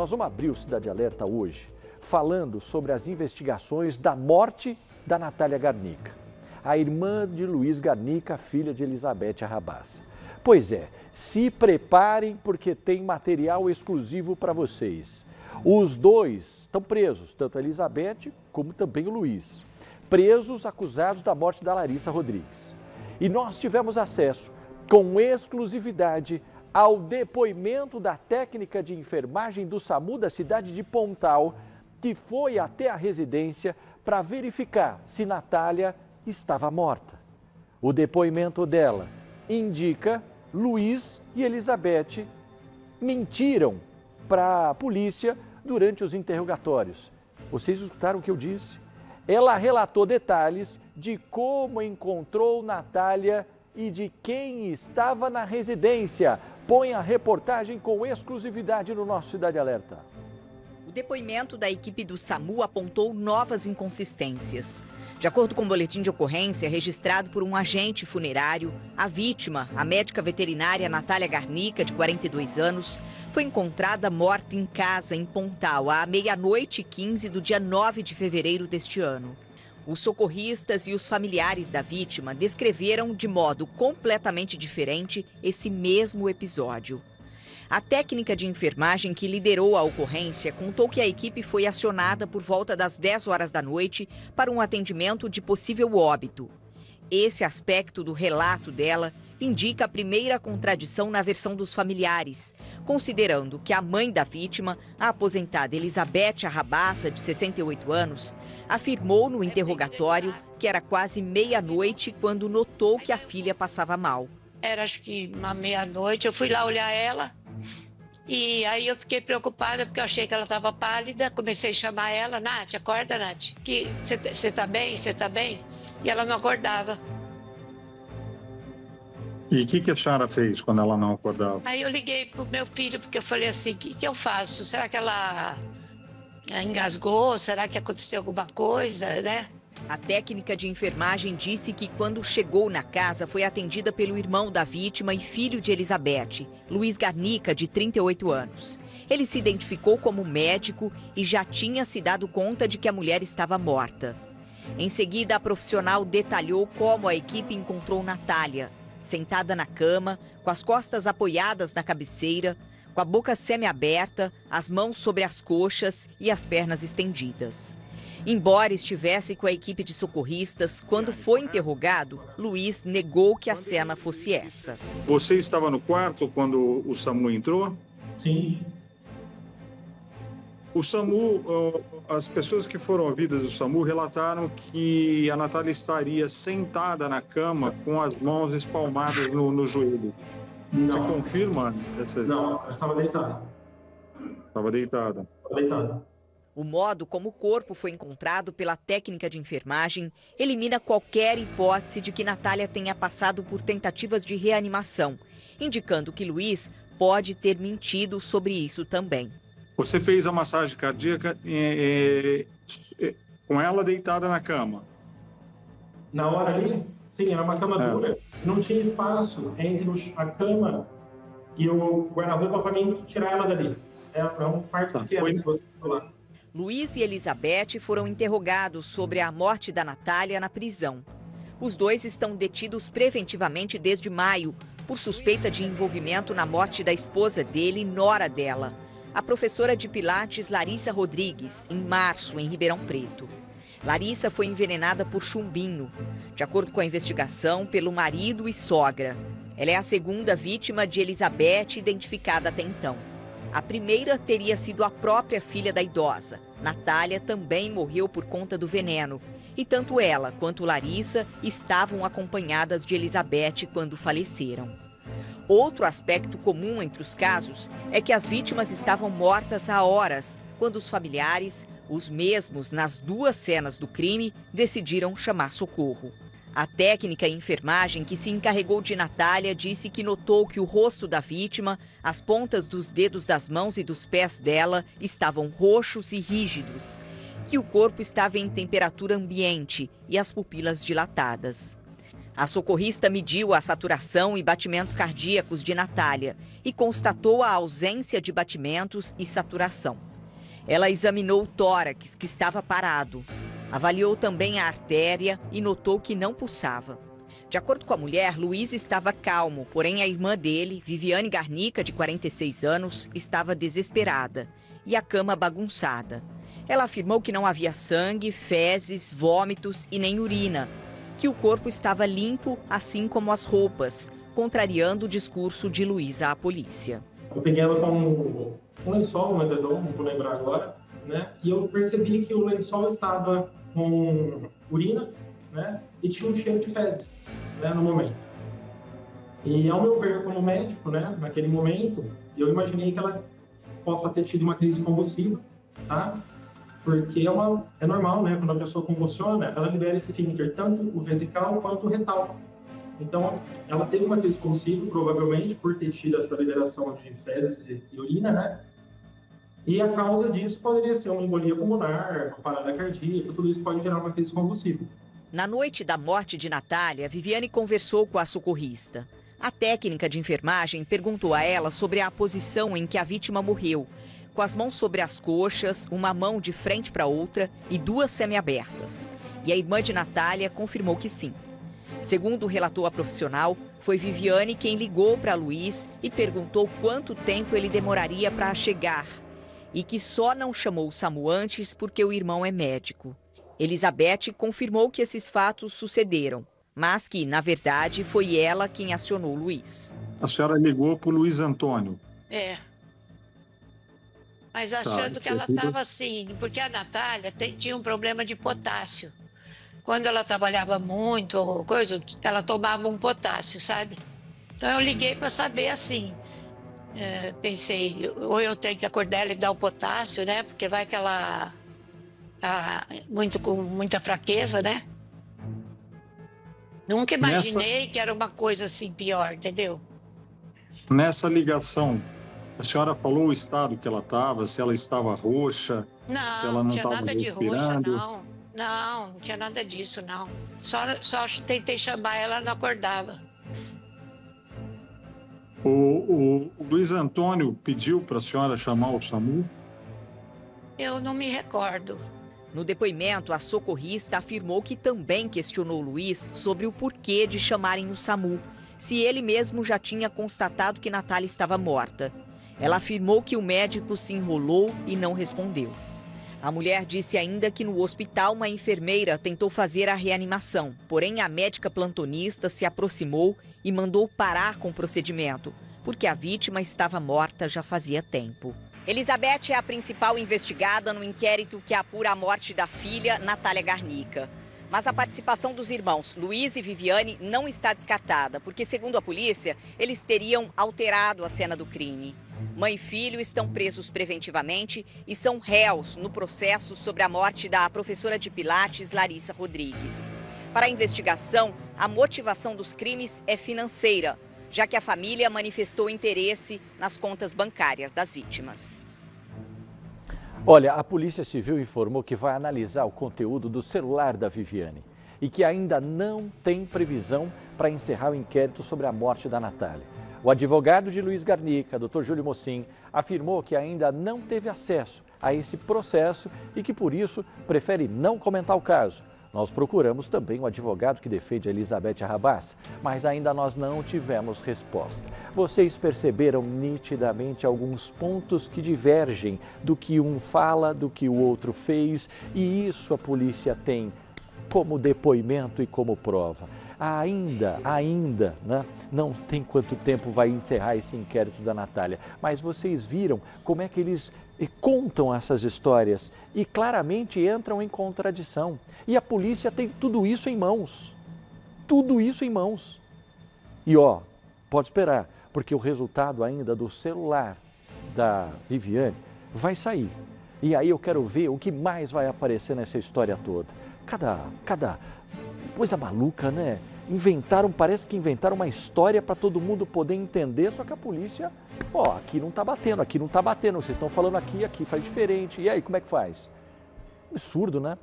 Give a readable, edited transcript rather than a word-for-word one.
nós vamos abrir o Cidade Alerta hoje falando sobre as investigações da morte da Natália Garnica, a irmã de Luiz Garnica, filha de Elizabeth Arrabassa. Pois é, se preparem porque tem material exclusivo para vocês. Os dois estão presos, tanto a Elizabeth como também o Luiz. Presos acusados da morte da Larissa Rodrigues. E nós tivemos acesso com exclusividade ao depoimento da técnica de enfermagem do SAMU da cidade de Pontal, que foi até a residência para verificar se Natália estava morta. O depoimento dela indica Luiz e Elizabeth mentiram para a polícia durante os interrogatórios. Vocês escutaram o que eu disse? Ela relatou detalhes de como encontrou Natália e de quem estava na residência. Põe a reportagem com exclusividade no nosso Cidade Alerta. O depoimento da equipe do SAMU apontou novas inconsistências. De acordo com o boletim de ocorrência registrado por um agente funerário, a vítima, a médica veterinária Natália Garnica, de 42 anos, foi encontrada morta em casa, em Pontal, à 00h15 do dia 9 de fevereiro deste ano. Os socorristas e os familiares da vítima descreveram de modo completamente diferente esse mesmo episódio. A técnica de enfermagem que liderou a ocorrência contou que a equipe foi acionada por volta das 10 horas da noite para um atendimento de possível óbito. Esse aspecto do relato dela indica a primeira contradição na versão dos familiares, considerando que a mãe da vítima, a aposentada Elizabeth Arrabassa, de 68 anos, afirmou no interrogatório que era quase meia-noite quando notou que a filha passava mal. Era acho que uma meia-noite, eu fui lá olhar ela e aí eu fiquei preocupada porque eu achei que ela estava pálida, comecei a chamar ela, Nath, acorda, Nath, você tá bem, você tá bem? E ela não acordava. E o que a senhora fez quando ela não acordava? Aí eu liguei pro meu filho, porque eu falei assim, o que eu faço? Será que ela engasgou? Será que aconteceu alguma coisa, né? A técnica de enfermagem disse que quando chegou na casa foi atendida pelo irmão da vítima e filho de Elizabeth, Luiz Garnica, de 38 anos. Ele se identificou como médico e já tinha se dado conta de que a mulher estava morta. Em seguida, a profissional detalhou como a equipe encontrou Natália, sentada na cama, com as costas apoiadas na cabeceira, com a boca semi-aberta, as mãos sobre as coxas e as pernas estendidas. Embora estivesse com a equipe de socorristas, quando foi interrogado, Luiz negou que a cena fosse essa. Você estava no quarto quando o SAMU entrou? Sim. O SAMU, as pessoas que foram ouvidas do SAMU relataram que a Natália estaria sentada na cama com as mãos espalmadas no joelho. Não. Você confirma? Não, ela estava deitada. Estava deitada. Estava deitada. O modo como o corpo foi encontrado pela técnica de enfermagem elimina qualquer hipótese de que Natália tenha passado por tentativas de reanimação, indicando que Luiz pode ter mentido sobre isso também. Você fez a massagem cardíaca com ela deitada na cama? Na hora ali, sim, era uma cama dura. Não tinha espaço entre a cama e o guarda-roupa para mim tirar ela dali. É um quarto pequeno, se você falar. Luiz e Elizabeth foram interrogados sobre a morte da Natália na prisão. Os dois estão detidos preventivamente desde maio, por suspeita de envolvimento na morte da esposa dele e nora dela, a professora de Pilates Larissa Rodrigues, em março, em Ribeirão Preto. Larissa foi envenenada por chumbinho, de acordo com a investigação, pelo marido e sogra. Ela é a segunda vítima de Elizabeth identificada até então. A primeira teria sido a própria filha da idosa. Natália também morreu por conta do veneno. E tanto ela quanto Larissa estavam acompanhadas de Elizabeth quando faleceram. Outro aspecto comum entre os casos é que as vítimas estavam mortas há horas, quando os familiares, os mesmos nas duas cenas do crime, decidiram chamar socorro. A técnica em enfermagem que se encarregou de Natália disse que notou que o rosto da vítima, as pontas dos dedos das mãos e dos pés dela estavam roxos e rígidos, que o corpo estava em temperatura ambiente e as pupilas dilatadas. A socorrista mediu a saturação e batimentos cardíacos de Natália e constatou a ausência de batimentos e saturação. Ela examinou o tórax, que estava parado. Avaliou também a artéria e notou que não pulsava. De acordo com a mulher, Luiz estava calmo, porém a irmã dele, Viviane Garnica, de 46 anos, estava desesperada e a cama bagunçada. Ela afirmou que não havia sangue, fezes, vômitos e nem urina, que o corpo estava limpo, assim como as roupas, contrariando o discurso de Luiz à polícia. Eu peguei ela com um lençol, um edredom, não vou lembrar agora, né? E eu percebi que o lençol estava com urina, né? E tinha um cheiro de fezes, né? No momento. E ao meu ver, como médico, né? Naquele momento, eu imaginei que ela possa ter tido uma crise convulsiva, tá? Porque é normal, né? Quando a pessoa convulsiona, ela libera esfíncter, tanto o vesical quanto o retal. Então, ela teve uma crise convulsiva, provavelmente, por ter tido essa liberação de fezes e urina, né? E a causa disso poderia ser uma embolia pulmonar, uma parada cardíaca, tudo isso pode gerar uma crise convulsiva. Na noite da morte de Natália, Viviane conversou com a socorrista. A técnica de enfermagem perguntou a ela sobre a posição em que a vítima morreu, com as mãos sobre as coxas, uma mão de frente para outra e duas semiabertas. E a irmã de Natália confirmou que sim. Segundo relatou a profissional, foi Viviane quem ligou para Luiz e perguntou quanto tempo ele demoraria para chegar. E que só não chamou o SAMU antes porque o irmão é médico. Elizabeth confirmou que esses fatos sucederam, mas que, na verdade, foi ela quem acionou Luiz. A senhora ligou para o Luiz Antônio? É. Mas achando que ela estava assim, porque a Natália tinha um problema de potássio. Quando ela trabalhava muito, ou coisa, ela tomava um potássio, sabe? Então eu liguei para saber assim. Pensei, ou eu tenho que acordar ela e dar o potássio, né? Porque vai que ela tá com muita fraqueza, né? Nunca imaginei que era uma coisa assim pior, entendeu? Nessa ligação, a senhora falou o estado que ela estava, se ela estava roxa, se ela não tinha estava nada de roxa, respirando. não tinha nada disso, não. Só tentei chamar ela, não acordava. O Luiz Antônio pediu para a senhora chamar o SAMU? Eu não me recordo. No depoimento, a socorrista afirmou que também questionou Luiz sobre o porquê de chamarem o SAMU, se ele mesmo já tinha constatado que Natália estava morta. Ela afirmou que o médico se enrolou e não respondeu. A mulher disse ainda que no hospital uma enfermeira tentou fazer a reanimação, porém a médica plantonista se aproximou e mandou parar com o procedimento, porque a vítima estava morta já fazia tempo. Elizabeth é a principal investigada no inquérito que apura a morte da filha, Natália Garnica. Mas a participação dos irmãos Luiz e Viviane não está descartada, porque, segundo a polícia, eles teriam alterado a cena do crime. Mãe e filho estão presos preventivamente e são réus no processo sobre a morte da professora de Pilates, Larissa Rodrigues. Para a investigação, a motivação dos crimes é financeira, já que a família manifestou interesse nas contas bancárias das vítimas. Olha, a Polícia Civil informou que vai analisar o conteúdo do celular da Viviane e que ainda não tem previsão para encerrar o inquérito sobre a morte da Natália. O advogado de Luiz Garnica, Dr. Júlio Mocin, afirmou que ainda não teve acesso a esse processo e que, por isso, prefere não comentar o caso. Nós procuramos também o advogado que defende a Elizabeth Arrabás, mas ainda nós não tivemos resposta. Vocês perceberam nitidamente alguns pontos que divergem do que um fala, do que o outro fez, e isso a polícia tem como depoimento e como prova. Ainda, né? Não tem quanto tempo vai encerrar esse inquérito da Natália, mas vocês viram como é que eles contam essas histórias e claramente entram em contradição. E a polícia tem tudo isso em mãos, E pode esperar, porque o resultado ainda do celular da Viviane vai sair. E aí eu quero ver o que mais vai aparecer nessa história toda. Cada coisa maluca, né? Parece que inventaram uma história para todo mundo poder entender, só que a polícia, aqui não está batendo, vocês estão falando aqui faz diferente. E aí, como é que faz? Absurdo, né?